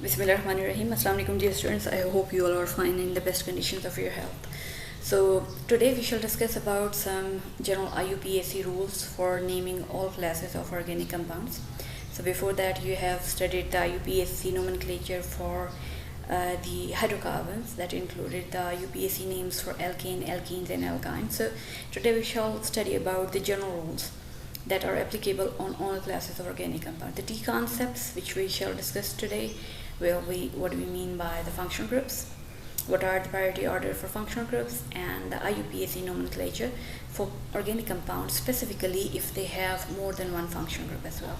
Bismillahirrahmanirrahim. Assalamu alaikum dear students. I hope you all are fine in the best conditions of your health. So today we shall discuss about some general IUPAC rules for naming all classes of organic compounds. So before that you have studied the IUPAC nomenclature for the hydrocarbons that included the IUPAC names for alkane, alkenes and alkynes. So today we shall study about the general rules that are applicable on all classes of organic compounds. The key concepts which we shall discuss today will be what we mean by the functional groups, what are the priority order for functional groups, and the IUPAC nomenclature for organic compounds, specifically if they have more than one functional group as well.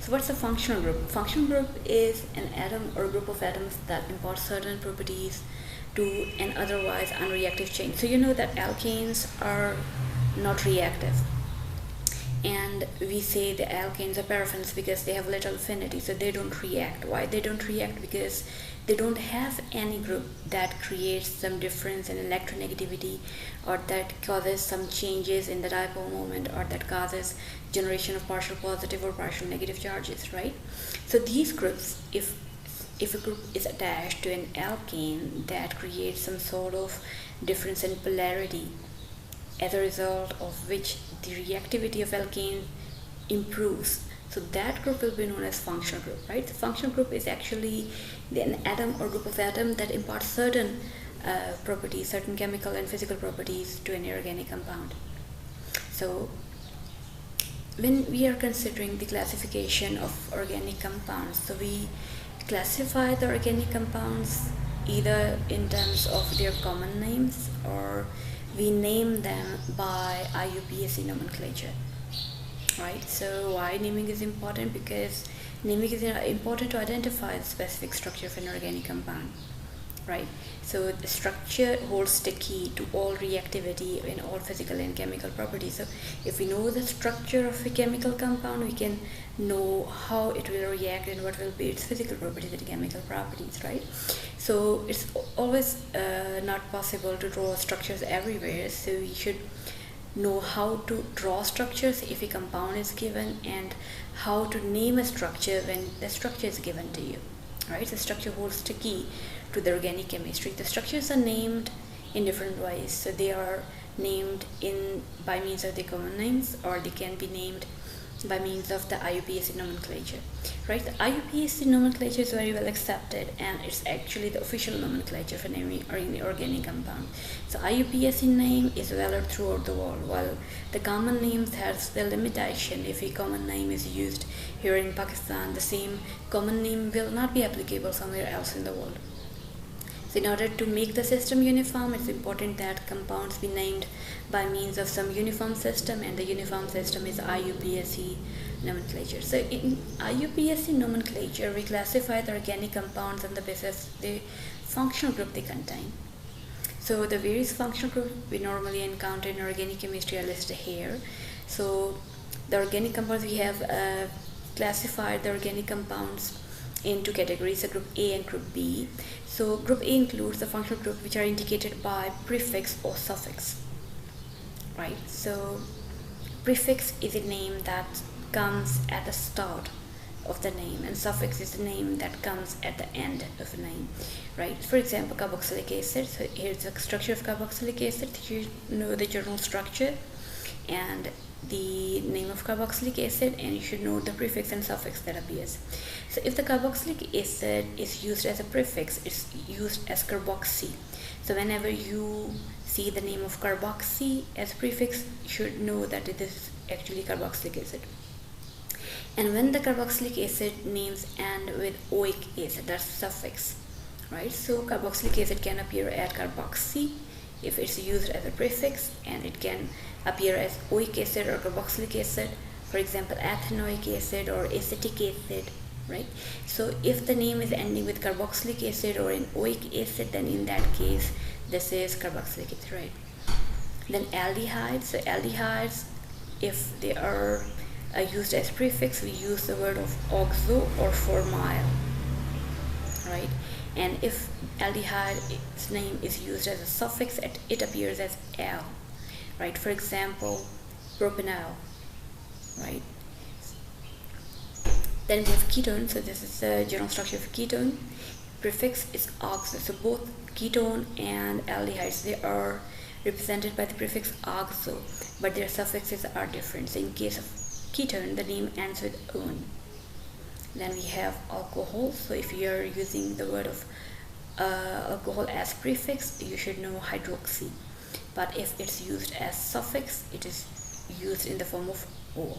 So what's a functional group? Functional group is an atom or group of atoms that impart certain properties to an otherwise unreactive chain. So you know that alkanes are not reactive, and we say the alkanes are paraffins because they have little affinity, so they don't react. Why they don't react? Because they don't have any group that creates some difference in electronegativity, or that causes some changes in the dipole moment, or that causes generation of partial positive or partial negative charges, right? So these groups, if a group is attached to an alkane, that creates some sort of difference in polarity, as a result of which the reactivity of alkane improves. So that group will be known as functional group, right? The functional group is actually an atom or group of atoms that imparts certain properties, certain chemical and physical properties to an organic compound. So when we are considering the classification of organic compounds, so we classify the organic compounds either in terms of their common names, or we name them by IUPAC nomenclature, right? So why naming is important? Because naming is important to identify the specific structure of an organic compound, right? So the structure holds the key to all reactivity in all physical and chemical properties. So if we know the structure of a chemical compound, we can know how it will react and what will be its physical properties and chemical properties, right? So it's always not possible to draw structures everywhere, so we should know how to draw structures if a compound is given, and how to name a structure when the structure is given to you, right? The structure holds the key to the organic chemistry. The structures are named in different ways. So they are named by means of the common names, or they can be named by means of the IUPAC nomenclature, right? The IUPAC nomenclature is very well accepted, and it's actually the official nomenclature for naming any organic compound. So IUPAC name is valid throughout the world, while the common names has the limitation. If a common name is used here in Pakistan, the same common name will not be applicable somewhere else in the world. So in order to make the system uniform, it's important that compounds be named by means of some uniform system, and the uniform system is IUPAC nomenclature. So in IUPAC nomenclature, we classify the organic compounds on the basis of the functional group they contain. So the various functional groups we normally encounter in organic chemistry are listed here. So the organic compounds, we have classified the organic compounds into categories, so group A and group B. So group A includes the functional group which are indicated by prefix or suffix, right? So prefix is a name that comes at the start of the name, and suffix is the name that comes at the end of a name, right? For example, carboxylic acid. So here's the structure of carboxylic acid. You know the general structure and the name of carboxylic acid, and you should know the prefix and suffix that appears. So if the carboxylic acid is used as a prefix, it's used as carboxy. So whenever you see the name of carboxy as prefix, you should know that it is actually carboxylic acid. And when the carboxylic acid names end with oic acid, that's suffix, right? So carboxylic acid can appear at carboxy if it's used as a prefix, and it can appear as oic acid or carboxylic acid, for example ethanoic acid or acetic acid, right? So if the name is ending with carboxylic acid or an oic acid, then in that case this is carboxylic acid, right? Then aldehydes. So aldehydes, if they are used as prefix, we use the word of oxo or formyl, right? And if aldehyde's name is used as a suffix, it appears as al, right? For example, propanol, right? Then we have ketone. So this is the general structure of ketone. Prefix is oxo. So both ketone and aldehydes, they are represented by the prefix oxo, but their suffixes are different. So in case of ketone, the name ends with -one. Then we have alcohol. So if you are using the word of alcohol as prefix, you should know hydroxy, but if it's used as suffix, it is used in the form of -ol.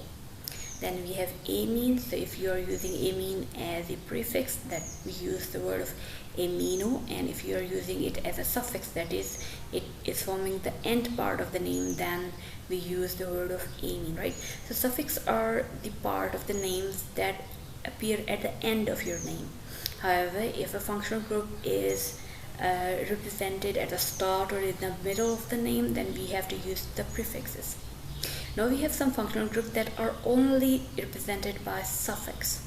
Then we have amine. So if you are using amine as a prefix, that we use the word of amino, and if you are using it as a suffix, that is, it is forming the end part of the name, then we use the word of amine, right? So suffix are the part of the names that appear at the end of your name. However, if a functional group is represented at the start or in the middle of the name, then we have to use the prefixes. Now we have some functional groups that are only represented by suffix.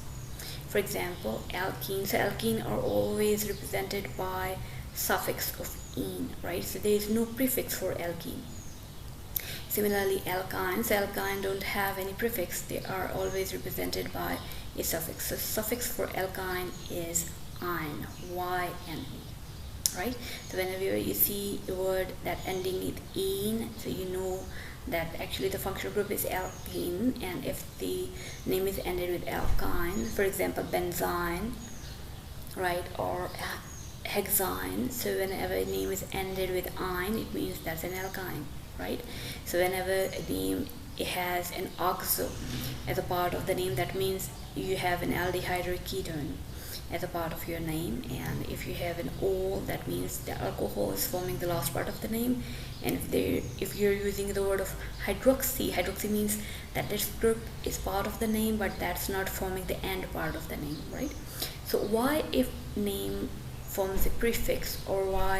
For example, alkene. So alkene are always represented by suffix of -ine, right? So there is no prefix for alkene. Similarly, alkynes. Alkyne don't have any prefix. They are always represented by a suffix. So suffix for alkyne is -ine, Y-N-E, right? So whenever you see a word that ending with -ine, so you know that actually the functional group is alkene, and if the name is ended with alkyne, for example benzene, right, or hexine, so whenever a name is ended with -ine, it means that's an alkyne, right? So whenever a name has an oxo as a part of the name, that means you have an aldehyde or ketone as a part of your name, and if you have an ol, that means the alcohol is forming the last part of the name. And if you're using the word of hydroxy, hydroxy means that this group is part of the name, but that's not forming the end part of the name, right? So why, if name forms a prefix, or why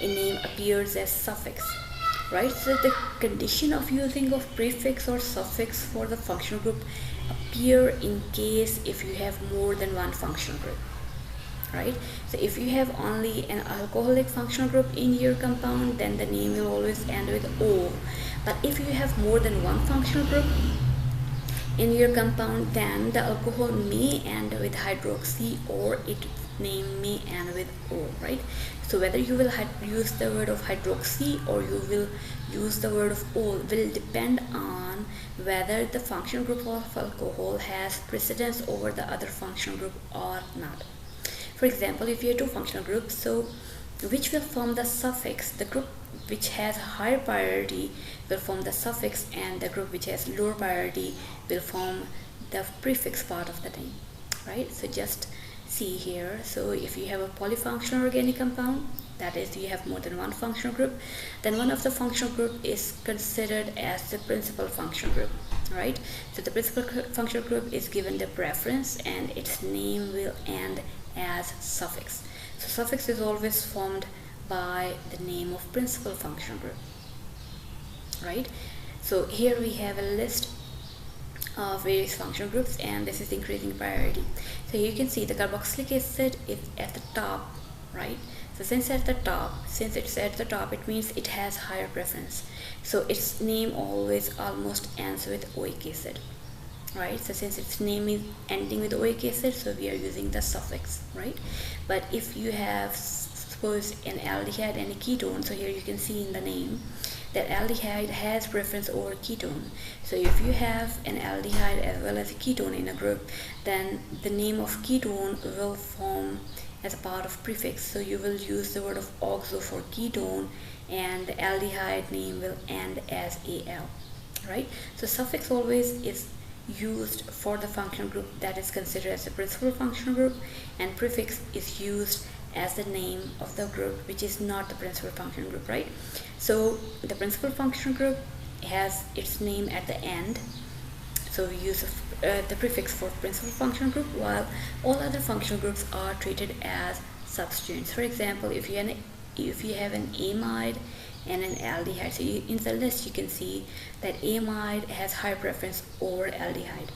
a name appears as suffix, right? So the condition of using of prefix or suffix for the functional group appear in case if you have more than one functional group, right? So if you have only an alcoholic functional group in your compound, then the name will always end with -o. But if you have more than one functional group in your compound, then the alcohol may end with hydroxy, or its name may end with -o, right? So whether you will use the word of hydroxy or you will use the word of -ol will depend on whether the functional group of alcohol has precedence over the other functional group or not. For example, if you have two functional groups, so which will form the suffix? The group which has higher priority will form the suffix, and the group which has lower priority will form the prefix part of the name, right? So just see here. So if you have a polyfunctional organic compound, that is, you have more than one functional group, then one of the functional group is considered as the principal functional group, right? So the principal functional group is given the preference, and its name will end as suffix. So suffix is always formed by the name of principal functional group, right? So here we have a list of various functional groups, and this is increasing priority. So you can see the carboxylic acid is at the top, right? So since it's at the top, it means it has higher preference. So its name always almost ends with oic acid, right? So since its name is ending with oic acid, so we are using the suffix, right? But if you have, suppose, an aldehyde and a ketone, so here you can see in the name that aldehyde has preference over ketone. So if you have an aldehyde as well as a ketone in a group, then the name of ketone will form as a part of prefix. So you will use the word of oxo for ketone, and the aldehyde name will end as al, right? So suffix always is used for the functional group that is considered as the principal functional group, and prefix is used as the name of the group which is not the principal functional group, right? So the principal functional group has its name at the end, so we use the prefix for principal functional group, while all other functional groups are treated as substituents. For example, if you have an amide and an aldehyde, so in the list you can see that amide has high preference over aldehyde.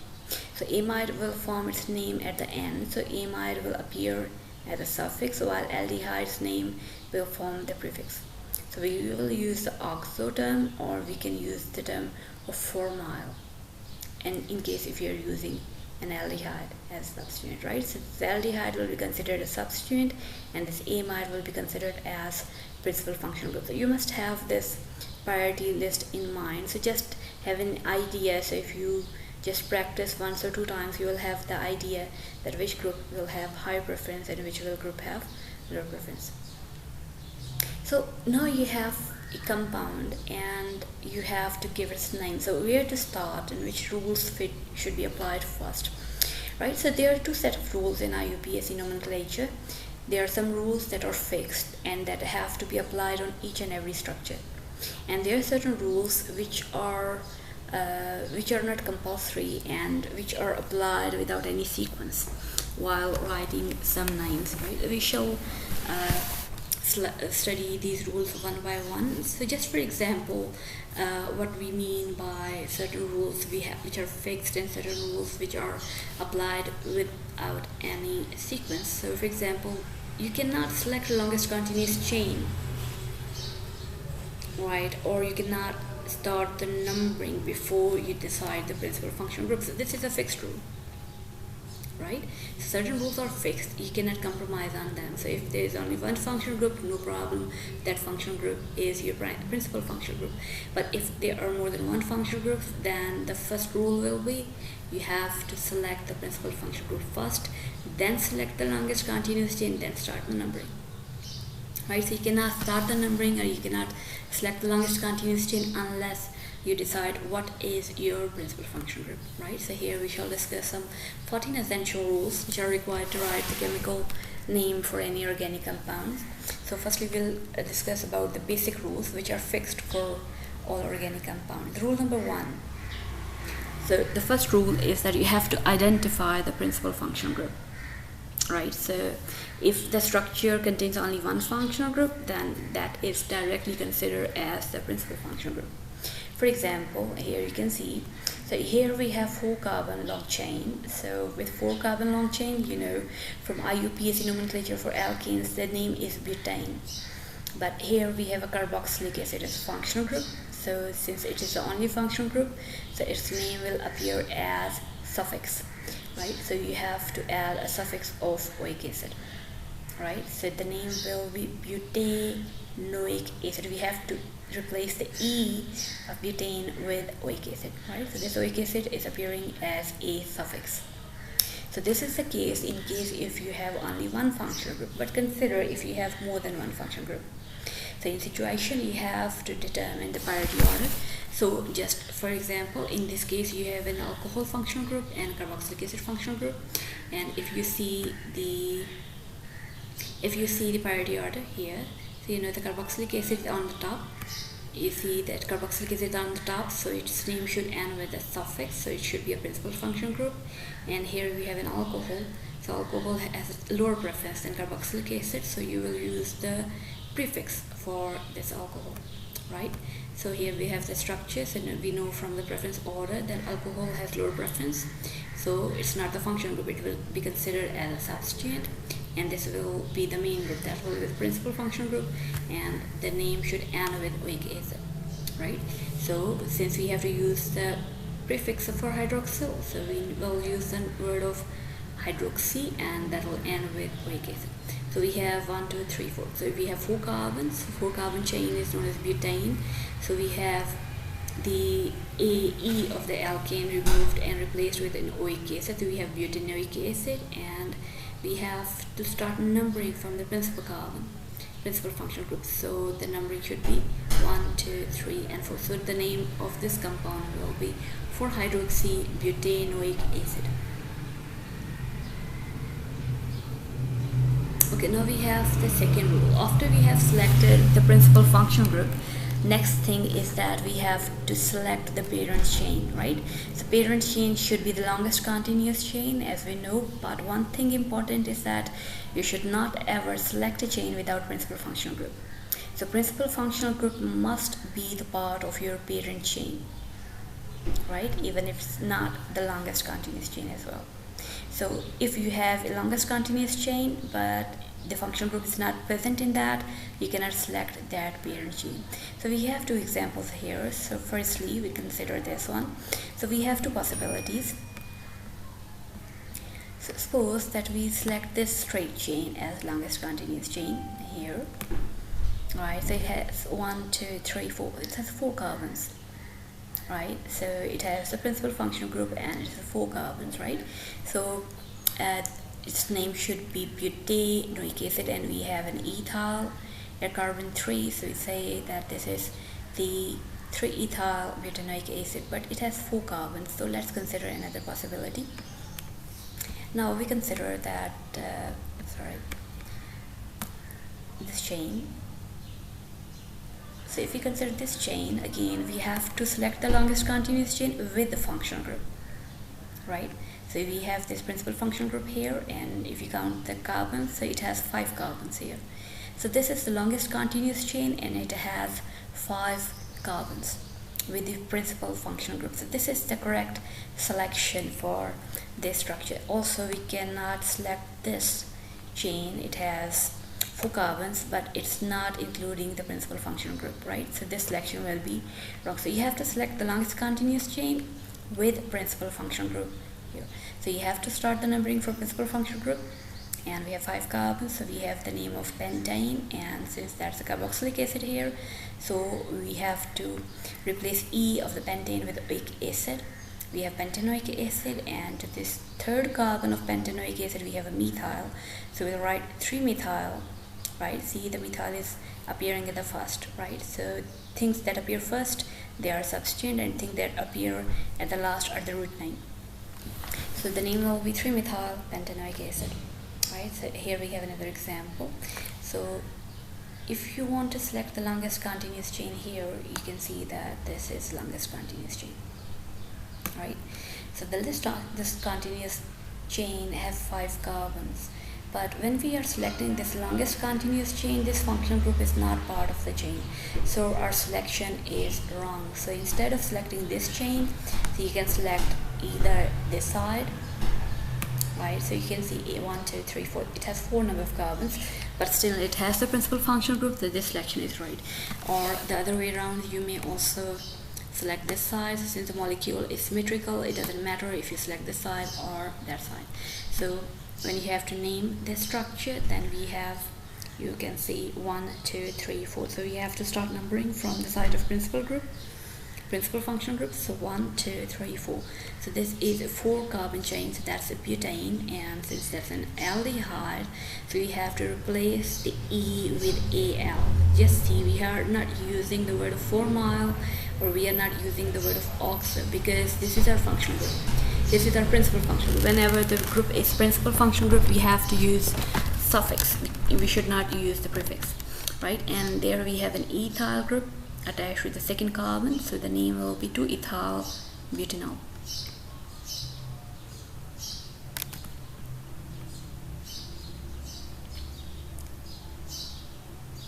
So amide will form its name at the end, so amide will appear as a suffix, while aldehyde's name will form the prefix. So we will use the oxo term, or we can use the term of formyl, and in case if you're using an aldehyde as substituent, right? So this aldehyde will be considered a substituent, and this amide will be considered as principal functional group. So you must have this priority list in mind. So just have an idea. So if you just practice once or two times, you will have the idea that which group will have high preference and which will group have low preference. So now you have a compound and you have to give its name. So where to start and which rules should be applied first, right? So there are two sets of rules in IUPAC nomenclature. There are some rules that are fixed and that have to be applied on each and every structure, and there are certain rules which are not compulsory and which are applied without any sequence while writing some names, right? We shall study these rules one by one. So just for example, what we mean by certain rules we have which are fixed and certain rules which are applied without any sequence. So for example, you cannot select the longest continuous chain, right? Or you cannot start the numbering before you decide the principal functional group. So this is a fixed rule, right? So certain rules are fixed, you cannot compromise on them. So if there is only one functional group, no problem, that functional group is your principal functional group. But if there are more than one functional group, then the first rule will be you have to select the principal functional group first, then select the longest continuous chain, then start the numbering, right? So you cannot start the numbering or you cannot select the longest continuous chain unless you decide what is your principal functional group, right? So here we shall discuss some 14 essential rules which are required to write the chemical name for any organic compound. So firstly we'll discuss about the basic rules which are fixed for all organic compounds. Rule number 1. So the first rule is that you have to identify the principal functional group, right? So if the structure contains only one functional group, then that is directly considered as the principal functional group. For example, here you can see, so here we have 4 carbon long chain. So with 4 carbon long chain, you know from IUPAC nomenclature for alkanes, the name is butane. But here we have a carboxylic acid as a functional group. So since it is the only functional group, so its name will appear as suffix, right? So you have to add a suffix of oic acid, right? So the name will be butanoic acid. We have to replace the E of butane with oic acid, right? So this oic acid is appearing as a suffix. So this is the case in case if you have only one functional group, but consider if you have more than one functional group. So in situation you have to determine the priority order. So just for example, in this case you have an alcohol functional group and carboxylic acid functional group, and if you see the priority order here, so you know the carboxylic acid is on the top. You see that carboxylic acid is on the top, so its name should end with a suffix, so it should be a principal functional group. And here we have an alcohol, so alcohol has a lower preference than carboxylic acid, so you will use the prefix for this alcohol, right? So here we have the structures, and we know from the preference order that alcohol has lower preference, so it's not the functional group, it will be considered as a substituent, and this will be the main group, that will be the principal functional group, and the name should end with oic acid, right? So since we have to use the prefix for hydroxyl, so we will use the word of hydroxy, and that will end with oic acid. So we have 1, 2, 3, 4. So we have 4 carbons. 4 carbon chain is known as butane. So we have the AE of the alkane removed and replaced with an oic acid. So we have butanoic acid, and we have to start numbering from the principal carbon, principal functional group. So the numbering should be 1, 2, 3, and 4. So the name of this compound will be 4-hydroxy butanoic acid. Okay, now we have the second rule. After we have selected the principal functional group, next thing is that we have to select the parent chain, right? So parent chain should be the longest continuous chain, as we know, but one thing important is that you should not ever select a chain without principal functional group. So principal functional group must be the part of your parent chain, right? Even if it's not the longest continuous chain as well. So if you have a longest continuous chain but the functional group is not present in that, you cannot select that parent chain. So we have 2 examples here. So firstly we consider this one. So we have 2 possibilities. So suppose that we select this straight chain as longest continuous chain here. Right, so it has 1, 2, 3, 4. It has 4 carbons. Right, so it has a principal functional group and it has 4 carbons. Right, so its name should be butanoic acid, and we have an ethyl at carbon 3. So we say that this is the 3-ethyl butanoic acid, but it has 4 carbons. So let's consider another possibility. Now we consider that this chain. So if we consider this chain, again we have to select the longest continuous chain with the functional group, right? So we have this principal functional group here, and if you count the carbons, so it has 5 carbons here. So this is the longest continuous chain, and it has 5 carbons with the principal functional group. So this is the correct selection for this structure. Also, we cannot select this chain. It has 4 carbons, but it's not including the principal functional group, right? So this selection will be wrong. So you have to select the longest continuous chain with principal functional group here. So you have to start the numbering for principal functional group, and we have 5 carbons, so we have the name of pentane, and since that's a carboxylic acid here, so we have to replace E of the pentane with oic acid. We have pentanoic acid, and to this 3rd carbon of pentanoic acid we have a methyl, so we'll write 3-methyl. Right, see the methyl is appearing in the first, right? So things that appear first, they are substituent, and things that appear at the last are the root name. So the name will be 3-methyl pentanoic acid, right? So here we have another example. So if you want to select the longest continuous chain here, you can see that this is longest continuous chain, right? So this continuous chain has 5 carbons. But when we are selecting this longest continuous chain, this functional group is not part of the chain, so our selection is wrong. So instead of selecting this chain, so you can select either this side, right? So you can see 1, 2, 3, 4. It has 4 number of carbons, but still it has the principal functional group, so this selection is right. Or the other way around, you may also select this side. So since the molecule is symmetrical, it doesn't matter if you select this side or that side. So when you have to name this structure, then we have, you can see 1, 2, 3, 4. So you have to start numbering from the side of principal functional group. So 1, 2, 3, 4. So this is a 4 carbon chain, so that's a butane, and since that's an aldehyde, so we have to replace the E with Al. Just see, we are not using the word of formyl, or we are not using the word of oxo, because this is our functional group. This is our principal functional group. Whenever the group is principal functional group, we have to use suffix. We should not use the prefix, right? And there we have an ethyl group attached with the 2nd carbon, so the name will be 2-ethyl butanol.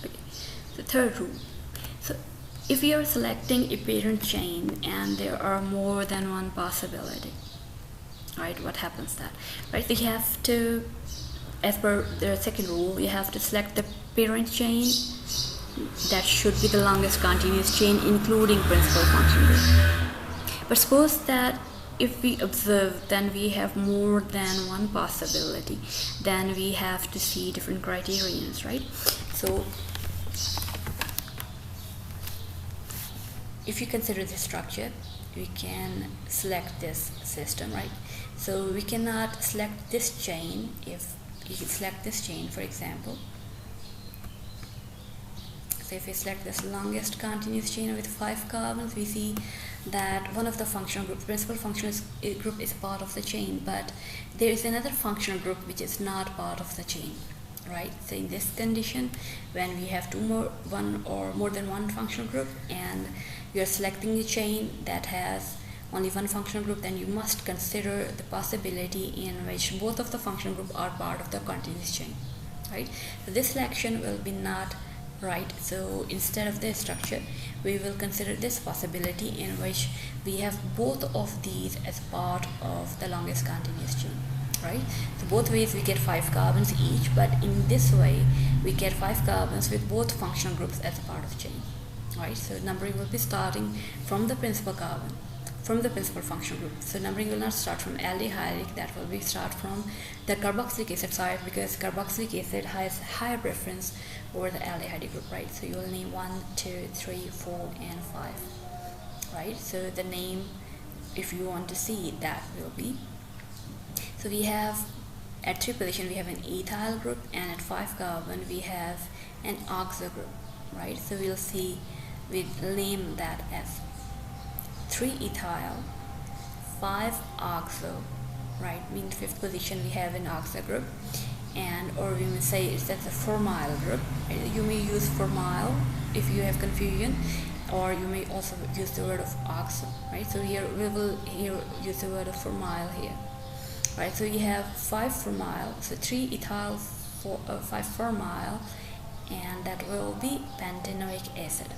Okay. The 3rd rule. So if you are selecting a parent chain and there are more than one possibility, right, what happens that, right? So you have to, as per the 2nd rule, you have to select the parent chain that should be the longest continuous chain, including principal functional group. But suppose that if we observe, then we have more than one possibility, then we have to see different criterions, right? So if you consider this structure, we can select this system, right? So we cannot select this chain. If you select this chain, for example, so if we select this longest continuous chain with 5 carbons, we see that one of the functional groups, principal functional group, is part of the chain, but there is another functional group which is not part of the chain, right? So in this condition, when we have one or more than one functional group, and you are selecting a chain that has only one functional group, then you must consider the possibility in which both of the functional group are part of the continuous chain, right? So this selection will be not right. So instead of this structure, we will consider this possibility in which we have both of these as part of the longest continuous chain, right? So both ways we get 5 carbons each, but in this way we get 5 carbons with both functional groups as a part of the chain, right? So numbering will be starting from the principal carbon. from the principal functional group. So numbering will not start from aldehyde, that will be start from the carboxylic acid side, because carboxylic acid has higher preference over the aldehyde group, right? So you will name 1, 2, 3, 4, and 5, right? So the name, if you want to see, that will be. So we have at 3 position we have an ethyl group, and at 5 carbon we have an oxo group, right? So we'll see, we'll name that as 3 ethyl, 5 oxo, right? Means 5th position we have an oxo group, and or we may say it's that's a formyl group. You may use formyl if you have confusion, or you may also use the word of oxo, right? So here we will use the word of formyl here, right? So you have 5 formyl, so 3 ethyl, 5 formyl, and that will be pentanoic acid,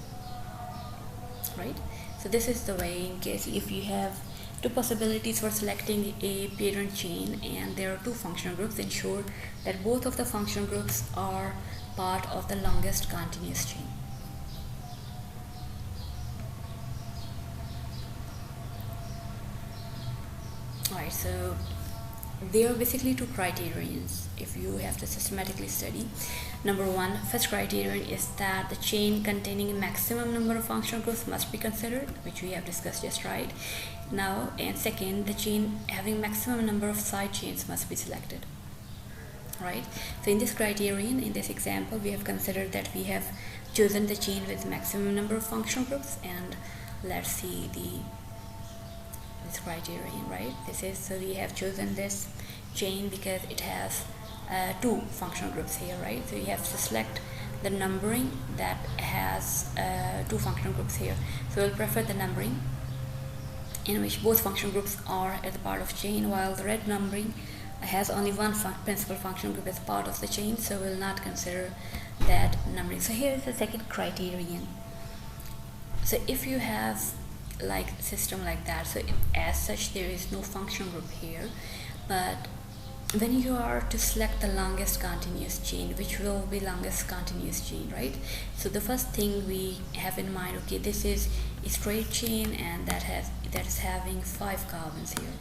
right? So this is the way, in case if you have 2 possibilities for selecting a parent chain and there are 2 functional groups, ensure that both of the functional groups are part of the longest continuous chain. Alright, so there are basically 2 criterions if you have to systematically study. Number 1, first criterion is that the chain containing a maximum number of functional groups must be considered, which we have discussed just right now. And second, the chain having maximum number of side chains must be selected, right? So in this criterion, in this example, we have considered that we have chosen the chain with maximum number of functional groups, and let's see this criterion, right? This is, so we have chosen this chain because it has 2 functional groups here, right? So you have to select the numbering that has 2 functional groups here. So we'll prefer the numbering in which both functional groups are as a part of chain, while the red numbering has only one principal functional group as part of the chain, so we'll not consider that numbering. So here is the second criterion. So if you have like system like that, so as such there is no functional group here, but when you are to select the longest continuous chain, which will be longest continuous chain, right? So the first thing we have in mind, okay, this is a straight chain and that is having 5 carbons here,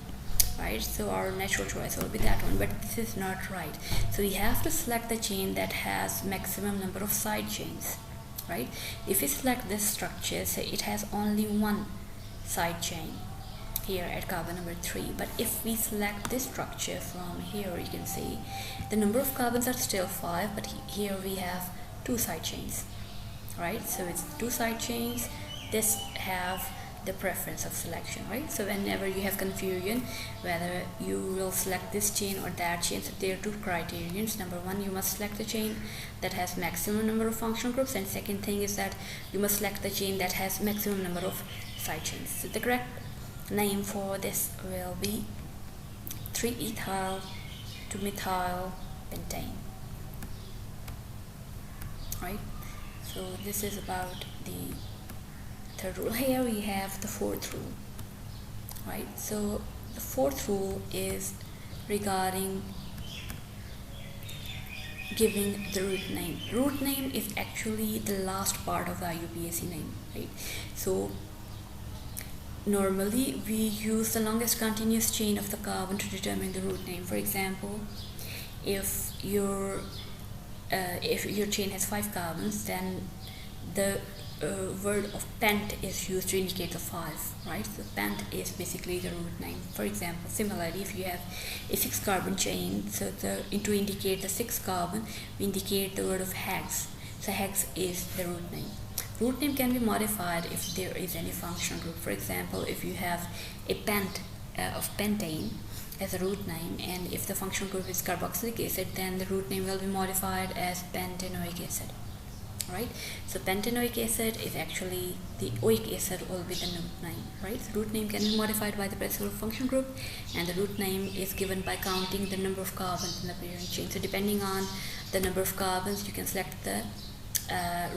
right? So our natural choice will be that one, but this is not right. So we have to select the chain that has maximum number of side chains, right? If we select this structure, say it has only 1 side chain here at carbon number 3, but if we select this structure from here, you can see the number of carbons are still 5, but here we have 2 side chains, right? So it's 2 side chains. This have the preference of selection, right? So whenever you have confusion whether you will select this chain or that chain, so there are 2 criterions. Number 1, you must select the chain that has maximum number of functional groups, and second thing is that you must select the chain that has maximum number of side chains. So the correct name for this will be 3-ethyl 2-methyl pentane, right? So this is about the 3rd rule. Here we have the 4th rule, right? So the 4th rule is regarding giving the root name. Root name is actually the last part of the IUPAC name, right? So normally we use the longest continuous chain of the carbon to determine the root name. For example, if your chain has 5 carbons, then the word of pent is used to indicate the 5, right? So pent is basically the root name. For example, similarly, if you have a 6 carbon chain, so to indicate the 6th carbon, we indicate the word of hex. So hex is the root name. Root name can be modified if there is any functional group. For example, if you have a pent of pentane as a root name, and if the functional group is carboxylic acid, then the root name will be modified as pentanoic acid, right? So pentanoic acid is actually the oic acid will be the root name, right? So root name can be modified by the principal function group, and the root name is given by counting the number of carbons in the parent chain. So depending on the number of carbons, you can select the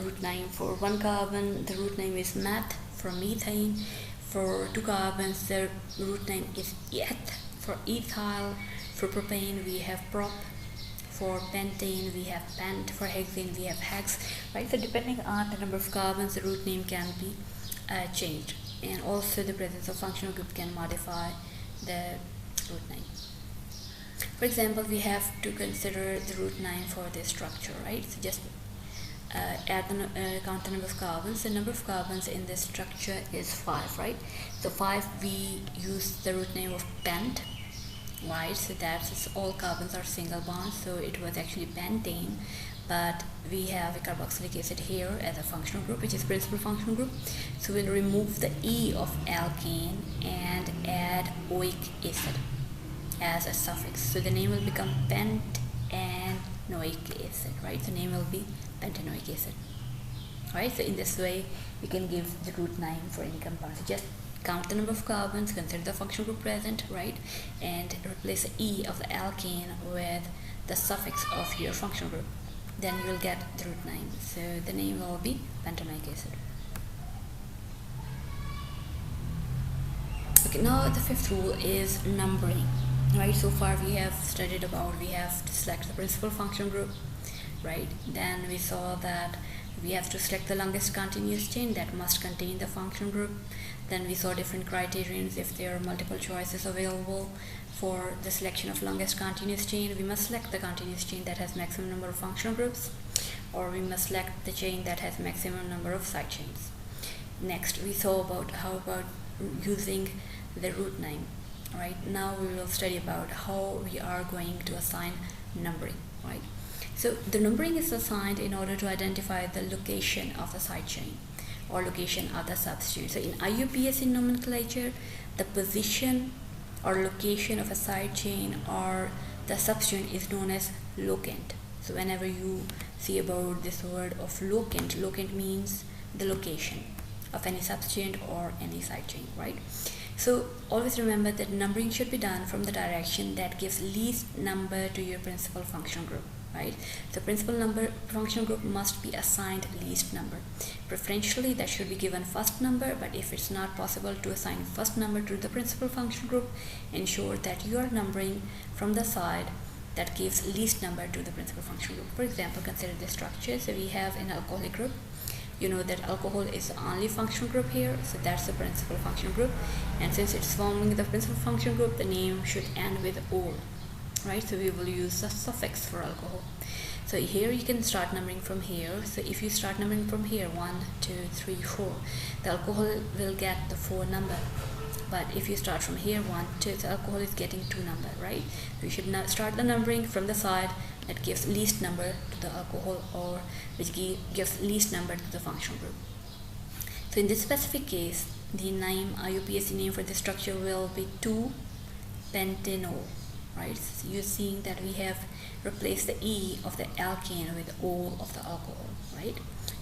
root name. For 1 carbon, the root name is meth. For methane, for 2 carbons, the root name is eth. For ethyl, for propane, we have prop. For pentane, we have pent. For hexane, we have hex, right? So depending on the number of carbons, the root name can be changed. and also the presence of functional group can modify the root name. For example, we have to consider the root name for this structure, right? So just count the number of carbons. The number of carbons in this structure is 5, right? So 5, we use the root name of pent, right? So that's all carbons are single bonds, so it was actually pentane, but we have a carboxylic acid here as a functional group, which is principal functional group. So we'll remove the E of alkane and add oic acid as a suffix. So the name will become pentanoic acid, right? The name will be pentanoic acid, right? So in this way, we can give the root name for any compound. So just count the number of carbons, consider the functional group present, right? And replace the E of the alkane with the suffix of your functional group. Then you will get the root name. So the name will be pentanoic acid. Okay, now the fifth rule is numbering, right? So far we have studied about we have to select the principal functional group, right? Then we saw that we have to select the longest continuous chain that must contain the function group. Then we saw different criterions. If there are multiple choices available for the selection of longest continuous chain, we must select the continuous chain that has maximum number of functional groups, or we must select the chain that has maximum number of side chains. Next, we saw about how about using the root name. Right now we will study about how we are going to assign numbering, right? So the numbering is assigned in order to identify the location of the side chain or location of the substituent. So in IUPAC Nomenclature, the position or location of a side chain or the substituent is known as locant. So whenever you see about this word of locant, locant means the location of any substituent or any side chain, right? So always remember that numbering should be done from the direction that gives least number to your principal functional group, right? So principal number functional group must be assigned least number. Preferentially that should be given first number, but if it's not possible to assign first number to the principal functional group, ensure that you are numbering from the side that gives least number to the principal functional group. For example, consider the structure. So we have an alcoholic group. You know that alcohol is the only functional group here, so that's the principal functional group, and since it's forming the principal functional group, the name should end with "ol", right? So we will use the suffix for alcohol. So here you can start numbering from here. So if you start numbering from here, 1, 2, 3, 4, the alcohol will get the 4 number. But if you start from here, 1, 2, the alcohol is getting 2 number, right? So you should not start the numbering from the side that gives least number to the alcohol, or which gives least number to the functional group. So in this specific case, the name IUPAC name for this structure will be 2-pentanol, right? So you're seeing that we have replaced the E of the alkane with O of the alcohol, right?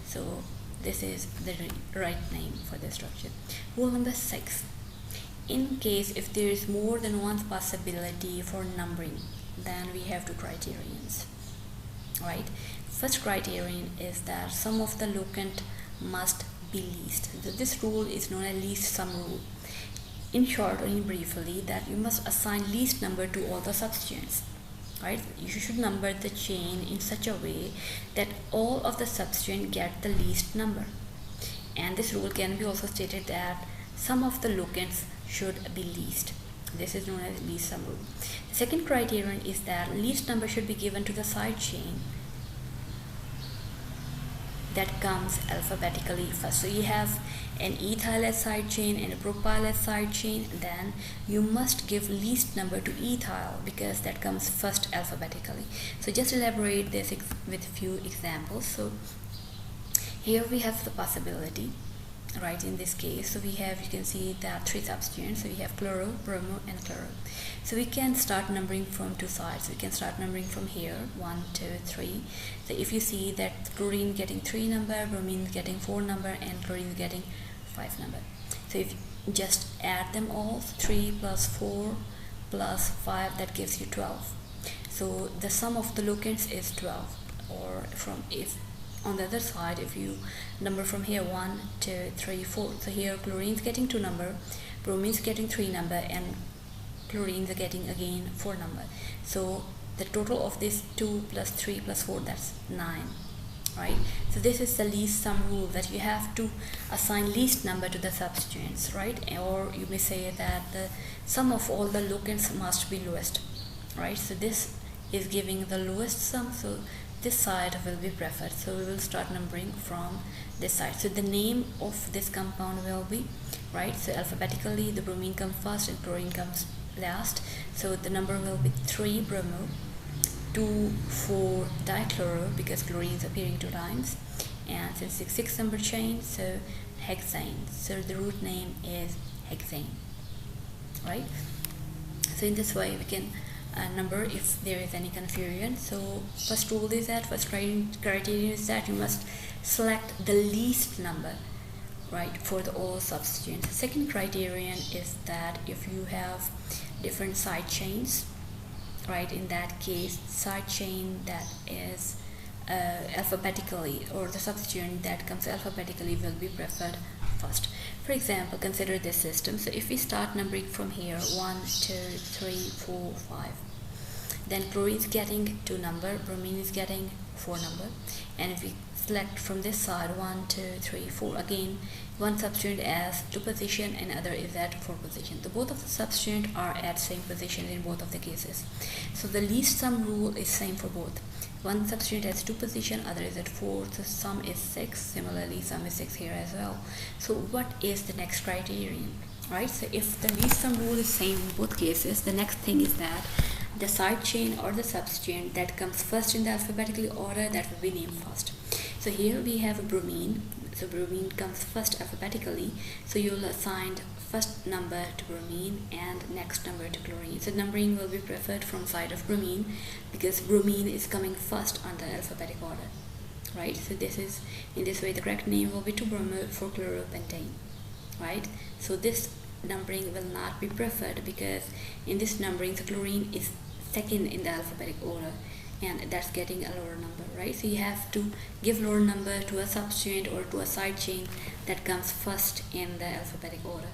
So this is the right name for this structure. Rule number 6. In case if there is more than one possibility for numbering, then we have two criterions, right? First criterion is that sum of the locant must be least. This rule is known as least sum rule. In short or in briefly, that you must assign least number to all the substituents, right? You should number the chain in such a way that all of the substituents get the least number. And this rule can be also stated that sum of the locants should be least. This is known as least sum rule. The second criterion is that least number should be given to the side chain that comes alphabetically first. So you have an ethyl as side chain and a propyl as side chain, then you must give least number to ethyl because that comes first alphabetically. So just elaborate this with a few examples. So here we have the possibility, right? In this case, so we have, you can see that 3 substituents. So we have chloro, bromo, and chloro. So we can start numbering from 2 sides. We can start numbering from here, 1, 2, 3. So if you see that chlorine getting 3 number, bromine getting 4 number, and chlorine getting 5 number. So if you just add them all, 3 plus 4 plus 5, that gives you 12. So the sum of the locants is 12. Or from, if on the other side, if you number from here 1, 2, 3, 4, so here chlorine is getting 2 number, bromine is getting 3 number, and chlorine is getting again 4 number. So the total of this 2 plus 3 plus 4, that's 9, right? So this is the least sum rule, that you have to assign least number to the substituents, right? Or you may say that the sum of all the locants must be lowest, right? So this is giving the lowest sum, so this side will be preferred. So we will start numbering from this side. So the name of this compound will be, right, so alphabetically the bromine comes first and chlorine comes last. So the number will be 3 bromo, 2 4 dichloro, because chlorine is appearing 2 times, and since it's 6 number chain, so hexane. So the root name is hexane, right? So in this way we can number if there is any confusion. So first rule is that, first criterion is that you must select the least number, right, for the all substituents. The second criterion is that if you have different side chains, right, in that case side chain that is alphabetically, or the substituent that comes alphabetically, will be preferred first. For example, consider this system. So if we start numbering from here 1 2 3 4 5, then chlorine is getting 2 number, bromine is getting 4 number, and if we select from this side 1 2 3 4, again one substituent as 2 position and other is at 4 position. So both of the substituent are at same position in both of the cases. So the least sum rule is same for both. One substituent has 2 position, other is at 4, so sum is 6. Similarly, sum is 6 here as well. So what is the next criterion, right? So if the least sum rule is same in both cases, the next thing is that the side chain or the substituent that comes first in the alphabetically order, that will be named first. So here we have a bromine. So bromine comes first alphabetically, so you will assign first number to bromine and next number to chlorine. So numbering will be preferred from side of bromine, because bromine is coming first on the alphabetic order, right? So this is, in this way the correct name will be 2-bromo 4-chloropentane, right? So this numbering will not be preferred, because in this numbering the chlorine is second in the alphabetic order, and that's getting a lower number, right? So you have to give lower number to a substituent or to a side chain that comes first in the alphabetic order.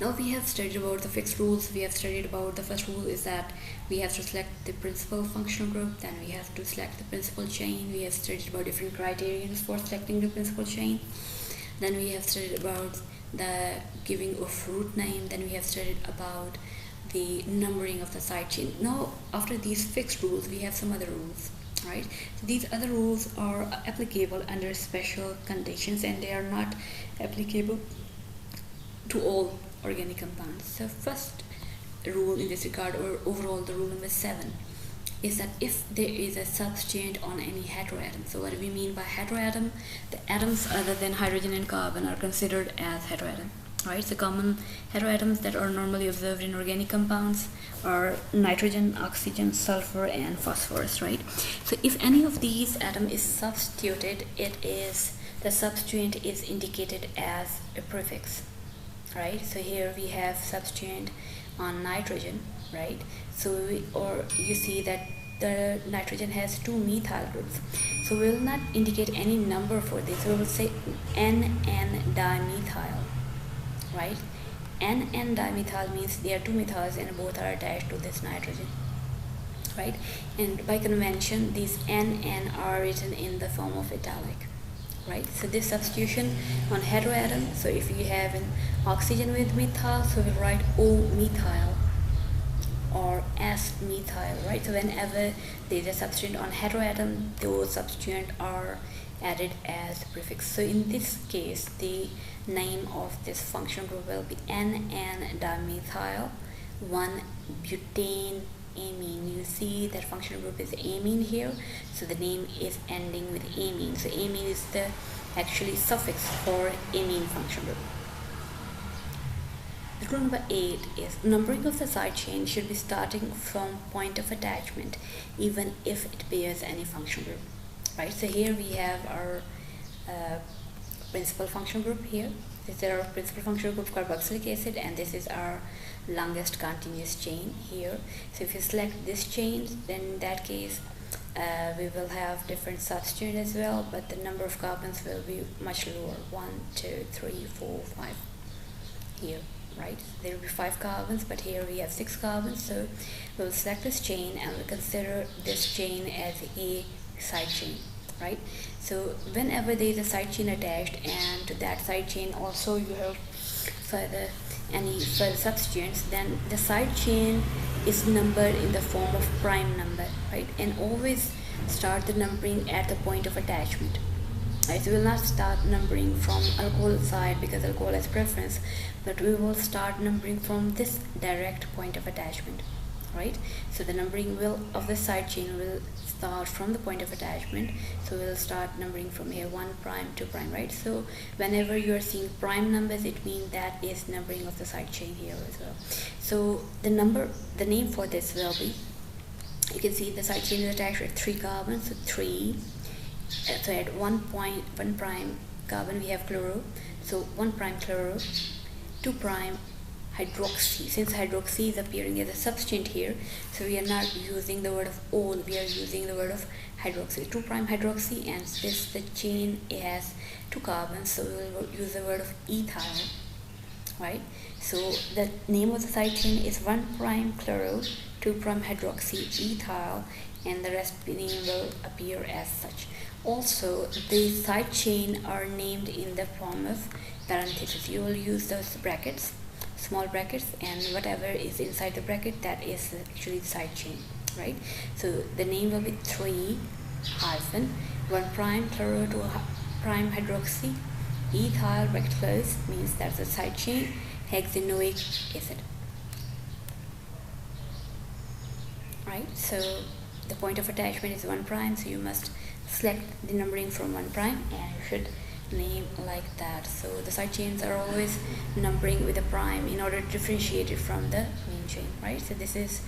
Now we have studied about the fixed rules. We have studied about the first rule is that we have to select the principal functional group, then we have to select the principal chain. We have studied about different criterions for selecting the principal chain. Then we have studied about the giving of root name. Then we have studied about the numbering of the side chain. Now after these fixed rules we have some other rules, right? So these other rules are applicable under special conditions, and they are not applicable to all organic compounds. So first rule in this regard, or overall the rule number 7, is that if there is a substituent on any heteroatom. So what do we mean by heteroatom? The atoms other than hydrogen and carbon are considered as heteroatom, right? So common heteroatoms that are normally observed in organic compounds are nitrogen, oxygen, sulfur, and phosphorus, right? So if any of these atom is substituted, the substituent is indicated as a prefix, right? So here we have substituent on nitrogen, right? So you see that the nitrogen has 2 methyl groups, so we will not indicate any number for this. We will say N-N dimethyl, right? N-N dimethyl means there are 2 methyls and both are attached to this nitrogen, right? And by convention these N-N are written in the form of italic, right? So this substitution on heteroatom, so if you have an oxygen with methyl, so we write O-methyl or S-methyl, right? So whenever there is a substituent on heteroatom, those substituents are added as prefix. So in this case the name of this functional group will be N-N dimethyl 1-butane amine. You see that functional group is amine here, so the name is ending with amine. So amine is the actually suffix for amine functional group. Rule number 8 is numbering of the side chain should be starting from point of attachment, even if it bears any functional group, right? So here we have our principal functional group here. This is our principal functional group carboxylic acid, and this is our longest continuous chain here. So if you select this chain, then in that case we will have different substituent as well, but the number of carbons will be much lower, 1 2 3 4 5 here, right? There will be 5 carbons, but here we have 6 carbons. So we'll select this chain and we'll consider this chain as a side chain, right? So whenever there is a side chain attached, and to that side chain also you have any further substituents, then the side chain is numbered in the form of prime number, right? And always start the numbering at the point of attachment. Right, so we will not start numbering from alcohol side because alcohol has preference, but we will start numbering from this direct point of attachment, right? So the numbering of the side chain will start from the point of attachment. So we'll start numbering from here, 1 prime, 2 prime, right? So whenever you are seeing prime numbers, it means that is numbering of the side chain here as well. So the name for this will be, you can see the side chain is attached with 3 carbons, so 3. So at 1 prime carbon we have chloro, so 1 prime chloro, 2 prime hydroxy. Since hydroxy is appearing as a substituent here, so we are not using the word of ol, we are using the word of hydroxy. 2 prime hydroxy, and this the chain has 2 carbons, so we will use the word of ethyl, right? So the name of the side chain is 1 prime chloro, 2 prime hydroxy ethyl, and the rest name will appear as such. Also, the side chain are named in the form of parentheses. You will use those brackets, small brackets, and whatever is inside the bracket, that is actually the side chain, right? So the name will be 3 hyphen 1 prime chloro, 2 prime hydroxy ethyl bracket close, means that's the side chain, hexanoic acid, right? So the point of attachment is 1 prime, so you must select the numbering from 1 prime, and you should name like that. So the side chains are always numbering with a prime in order to differentiate it from the main chain, right? So this is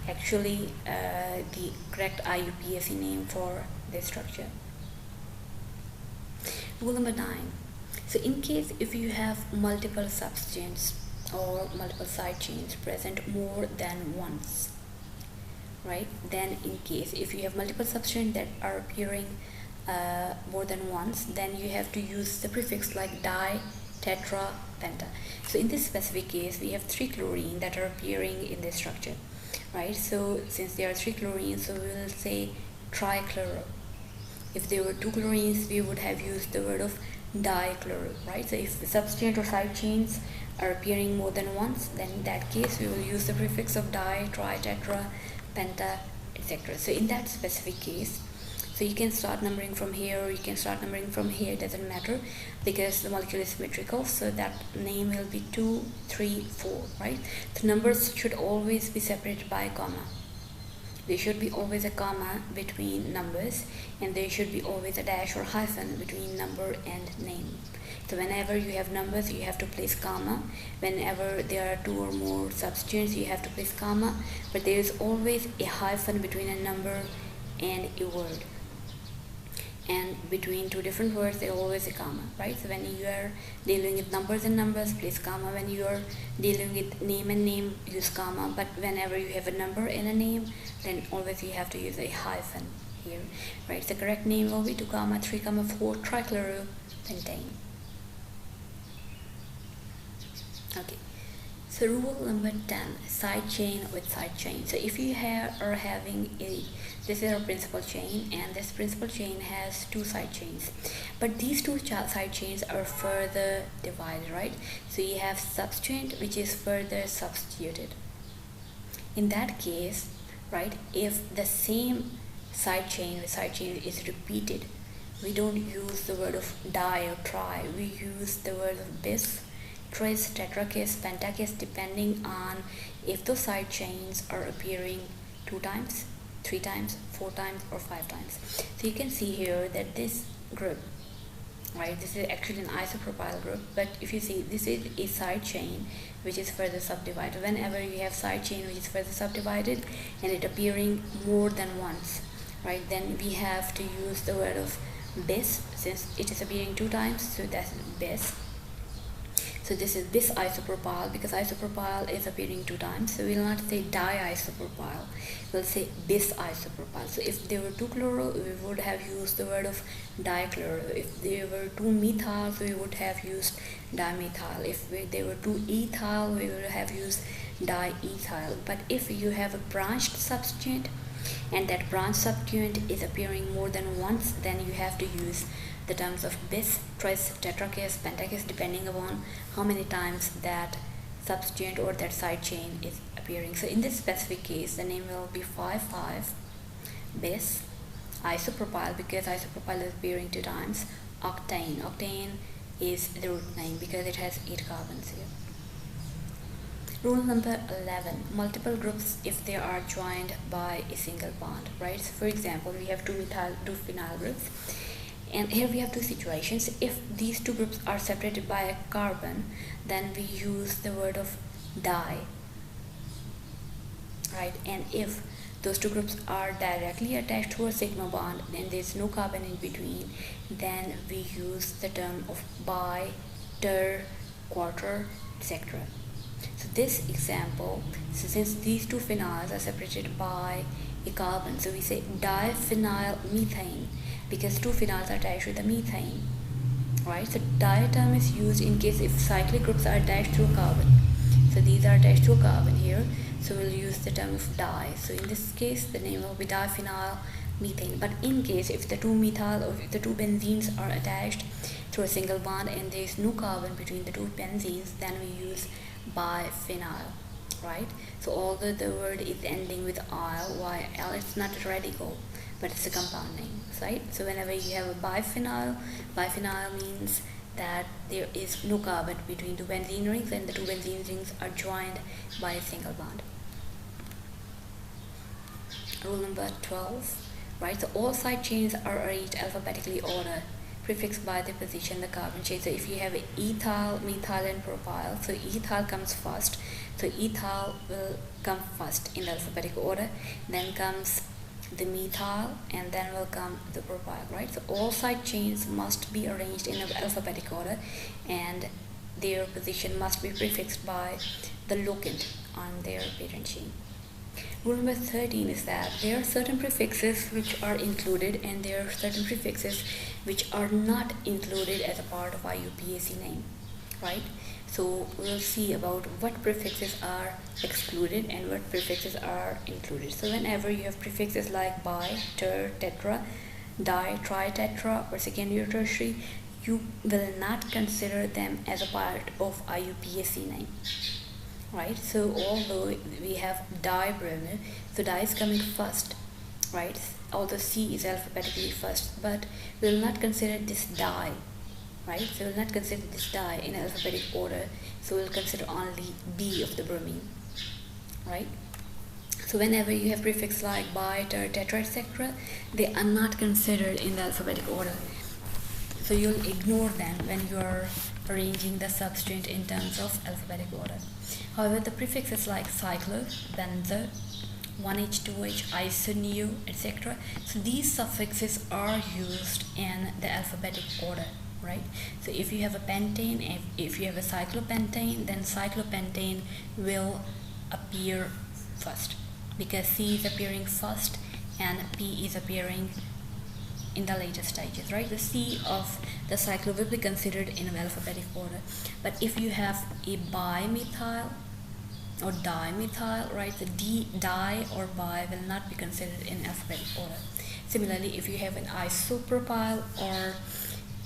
actually the correct IUPAC name for this structure. Rule number 9. So in case if you have multiple substituents or multiple side chains present more than once, right, then in case if you have multiple substituents that are appearing more than once, then you have to use the prefix like di, tetra, penta. So in this specific case we have 3 chlorine that are appearing in this structure, right? So since there are 3 chlorines, so we will say trichloro. If there were 2 chlorines, we would have used the word of dichloro, right? So if the substituent or side chains are appearing more than once, then in that case we will use the prefix of di, tri, tetra, penta, etc. So in that specific case, so you can start numbering from here or you can start numbering from here, it doesn't matter, because the molecule is symmetrical, so that name will be 2, 3, 4, right? The numbers should always be separated by a comma. There should be always a comma between numbers, and there should be always a dash or hyphen between number and name. So whenever you have numbers, you have to place comma. Whenever there are 2 or more substituents, you have to place comma, but there is always a hyphen between a number and a word. And between 2 different words, there is always a comma, right? So when you are dealing with numbers and numbers, place comma. When you are dealing with name and name, use comma. But whenever you have a number and a name, then always you have to use a hyphen here, right? The correct name will be 2, 3, 4 trichloro-pentane. Okay, so rule number 10, side chain with side chain. So if you are having this is our principal chain, and this principal chain has 2 side chains, but these 2 side chains are further divided, right? So you have substituent which is further substituted. In that case, right, if the same side chain is repeated, we don't use the word of di or tri, we use the word of bis, tris, tetrakis, pentakis, depending on if those side chains are appearing 2 times, 3 times, 4 times, or 5 times. So you can see here that this group, right, this is actually an isopropyl group, but if you see, this is a side chain which is further subdivided. Whenever you have side chain which is further subdivided and it appearing more than once, right, then we have to use the word of bis, since it is appearing 2 times, so that's bis. So this is bis isopropyl, because isopropyl is appearing 2 times, so we will not say diisopropyl, we'll say bis isopropyl. So if there were 2 chloro, we would have used the word of dichloro. If there were 2 methyls, we would have used dimethyl. If there were 2 ethyl, we would have used diethyl. But if you have a branched substituent, and that branch substituent is appearing more than once, then you have to use the terms of bis, tris, tetrakis, pentakis, depending upon how many times that substituent or that side chain is appearing. So in this specific case, the name will be 5,5 bis isopropyl, because isopropyl is appearing 2 times, octane. Octane is the root name because it has 8 carbons here. Rule number 11, multiple groups if they are joined by a single bond, right? So for example, we have two phenyl groups, and here we have 2 situations. If these 2 groups are separated by a carbon, then we use the word of di, right? And if those 2 groups are directly attached to a sigma bond and there's no carbon in between, then we use the term of bi, ter, quarter, etc. So this example, so since these 2 phenols are separated by a carbon, so we say diphenyl methane, because 2 phenols are attached with the methane, right? So di term is used in case if cyclic groups are attached to a carbon. So these are attached to a carbon here, so we'll use the term of di. So in this case, the name will be diphenyl methane. But in case if the 2 methyl or if the 2 benzenes are attached through a single bond and there is no carbon between the 2 benzenes, then we use biphenyl, right? So although the word is ending with YL, it's not a radical, but it's a compound name, right? So whenever you have a biphenyl, biphenyl means that there is no carbon between 2 benzene rings and the 2 benzene rings are joined by a single bond. Rule number 12, right? So all side chains are arranged alphabetically order, prefixed by the position the carbon chain. So if you have ethyl, methyl and propyl, so ethyl comes first, so ethyl will come first in the alphabetical order, then comes the methyl, and then will come the propyl, right? So all side chains must be arranged in alphabetical order and their position must be prefixed by the locant on their parent chain. Rule number 13 is that there are certain prefixes which are included and there are certain prefixes which are not included as a part of IUPAC name, right? So we'll see about what prefixes are excluded and what prefixes are included. So whenever you have prefixes like bi, ter, tetra, di, tri, tetra or secondary or tertiary, you will not consider them as a part of IUPAC name, right? So although we have dibromo, so di is coming first, right? Although C is alphabetically first, but we will not consider this di, right? So we will not consider this di in alphabetic order, so we will consider only B of the bromine, right? So whenever you have prefix like bi, ter, tetra, etc., they are not considered in the alphabetic order. So you'll ignore them when you are arranging the substituent in terms of alphabetical order. However, the prefixes like cyclic, benzo, 1H, 2H, isoneo, etc. So these suffixes are used in the alphabetic order, right? So if you have a pentane, if you have a cyclopentane, then cyclopentane will appear first because C is appearing first and P is appearing in the later stages, right? The C of the cyclo will be considered in alphabetic order. But if you have a bimethyl or dimethyl, right, the di or bi will not be considered in alphabetic order. Similarly, if you have an isopropyl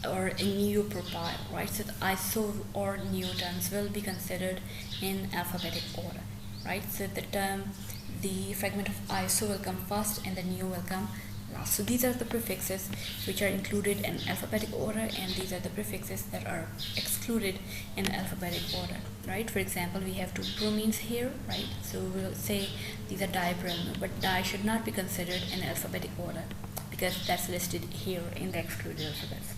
or a neopropyl, right, so the iso or neo terms will be considered in alphabetic order, right? So the fragment of iso will come first and the neo will come last. So these are the prefixes which are included in alphabetic order and these are the prefixes that are excluded in alphabetic order, right? For example, we have 2 bromines here, right? So we'll say these are dibromo, but di should not be considered in alphabetic order because that's listed here in the excluded alphabets.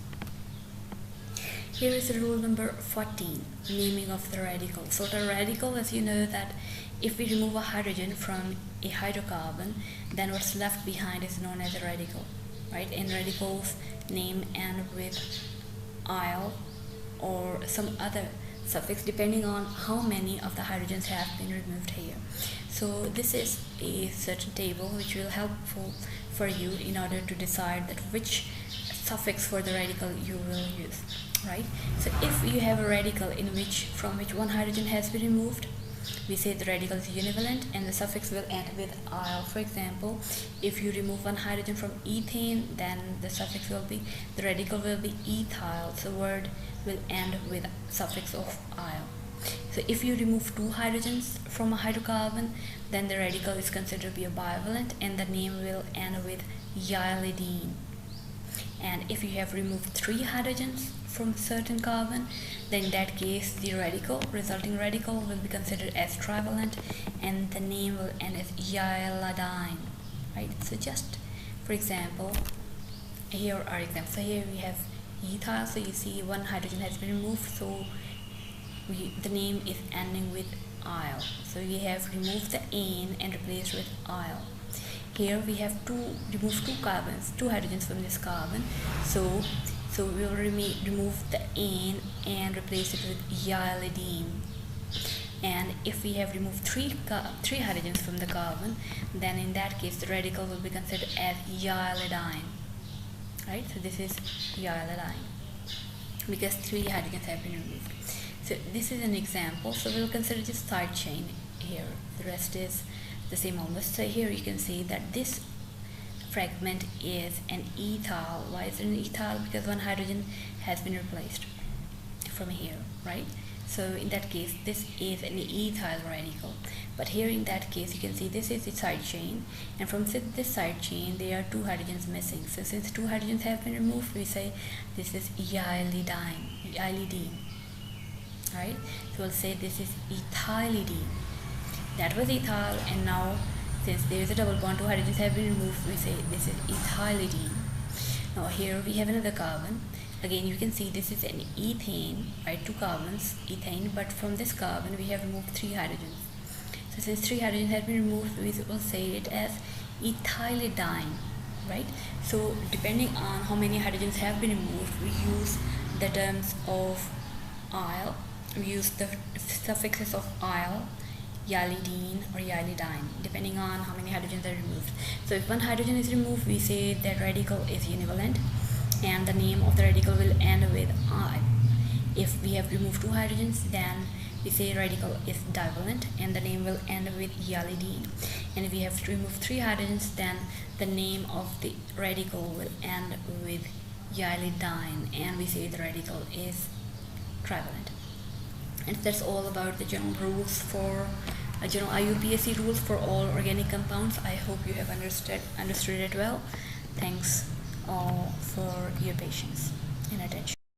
Here is rule number 14, naming of the radical. So the radical, as you know, that if we remove a hydrogen from a hydrocarbon, then what's left behind is known as a radical, right? And radicals name end with il or some other suffix depending on how many of the hydrogens have been removed here. So this is a certain table which will helpful for you in order to decide that which suffix for the radical you will use, right? So if you have a radical from which one hydrogen has been removed, we say the radical is univalent and the suffix will end with -ile. For example, if you remove one hydrogen from ethane, then the suffix will be, the radical will be ethyl, so the word will end with suffix of -ile. So if you remove two hydrogens from a hydrocarbon, then the radical is considered to be a bivalent and the name will end with yylidene. And if you have removed three hydrogens from certain carbon, then in that case the resulting radical will be considered as trivalent and the name will end as yylidine, right? So just for example, here are examples. So here we have ethyl, so you see one hydrogen has been removed, so the name is ending with -ile. So we have removed the ane and replaced with -ile. Here we have remove two hydrogens from this carbon, so we will remove the ane and replace it with yylidene. And if we have removed three hydrogens from the carbon, then in that case the radical will be considered as yylidine, right? So this is yylidine because three hydrogens have been removed. So this is an example, so we'll consider just side chain here. The rest is the same almost. So here you can see that this fragment is an ethyl. Why is it an ethyl? Because one hydrogen has been replaced from here, right? So in that case this is an ethyl radical, but here in that case you can see this is the side chain, and from this side chain there are two hydrogens missing. So since two hydrogens have been removed, we say this is yylidene, right? So we'll say this is ethylidene. That was ethyl, and now since there is a double bond, two hydrogens have been removed, we say this is ethylidene. Now here we have another carbon. Again you can see this is an ethane, right? Two carbons, ethane, but from this carbon we have removed three hydrogens. So since three hydrogens have been removed, we will say it as ethylidine, right? So depending on how many hydrogens have been removed, we use the terms of -ile, we use the suffixes of -ile, yylidene or yylidine, depending on how many hydrogens are removed. So if one hydrogen is removed, we say that radical is univalent and the name of the radical will end with -I. If we have removed two hydrogens, then we say radical is divalent and the name will end with yylidene. And if we have removed three hydrogens, then the name of the radical will end with yylidine and we say the radical is trivalent. And that's all about the general rules for general IUPAC rules for all organic compounds. I hope you have understood it well. Thanks all for your patience and attention.